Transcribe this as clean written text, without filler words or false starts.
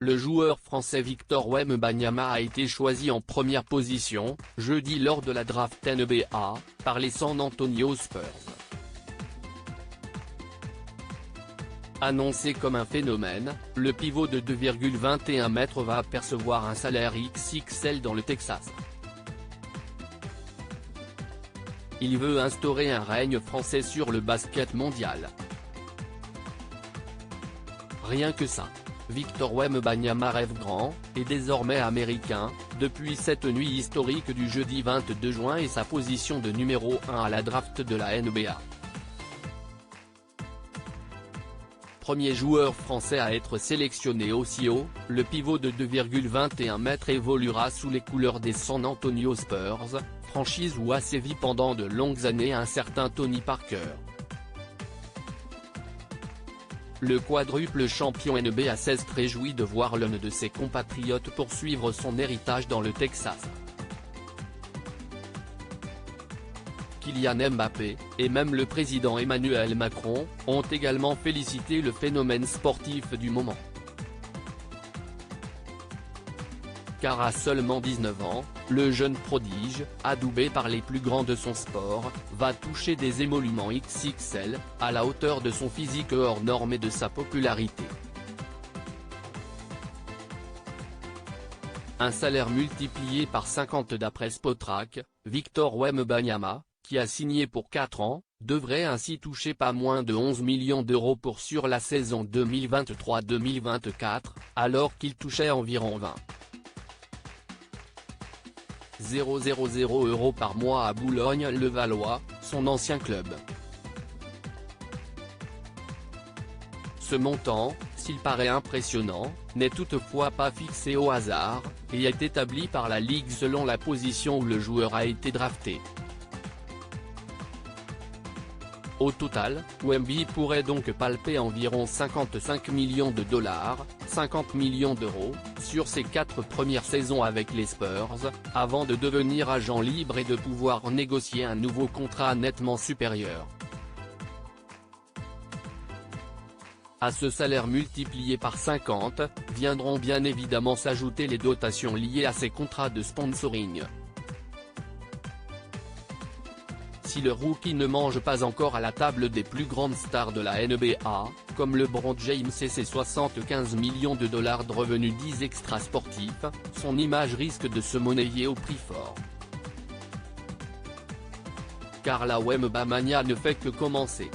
le joueur français Victor Wembanyama a été choisi en première position, jeudi lors de la draft NBA, par les San Antonio Spurs. Annoncé comme un phénomène, le pivot de 2,21 mètres va percevoir un salaire XXL dans le Texas. Il veut instaurer un règne français sur le basket mondial. Rien que ça. Victor Wembanyama rêve grand, et désormais américain, depuis cette nuit historique du jeudi 22 juin et sa position de numéro 1 à la draft de la NBA. Premier joueur français à être sélectionné aussi haut, le pivot de 2,21 mètres évoluera sous les couleurs des San Antonio Spurs, franchise où a sévi pendant de longues années un certain Tony Parker. Le quadruple champion NBA s'est réjoui de voir l'un de ses compatriotes poursuivre son héritage dans le Texas. Kylian Mbappé, et même le président Emmanuel Macron, ont également félicité le phénomène sportif du moment. Car à seulement 19 ans, le jeune prodige, adoubé par les plus grands de son sport, va toucher des émoluments XXL, à la hauteur de son physique hors norme et de sa popularité. Un salaire multiplié par 50 d'après Spotrac, Victor Wembanyama, qui a signé pour 4 ans, devrait ainsi toucher pas moins de 11 millions d'euros sur la saison 2023-2024, alors qu'il touchait environ 20,000 € par mois à Boulogne-le-Valois, son ancien club. Ce montant, s'il paraît impressionnant, n'est toutefois pas fixé au hasard, et est établi par la Ligue selon la position où le joueur a été drafté. Au total, Wemby pourrait donc palper environ 55 millions de dollars, 50 millions d'euros, sur ses 4 premières saisons avec les Spurs, avant de devenir agent libre et de pouvoir négocier un nouveau contrat nettement supérieur. À ce salaire multiplié par 50, viendront bien évidemment s'ajouter les dotations liées à ces contrats de sponsoring. Si le rookie ne mange pas encore à la table des plus grandes stars de la NBA, comme LeBron James et ses 75 millions de dollars de revenus dits extra-sportifs, son image risque de se monnayer au prix fort. Car la Wembanyama ne fait que commencer.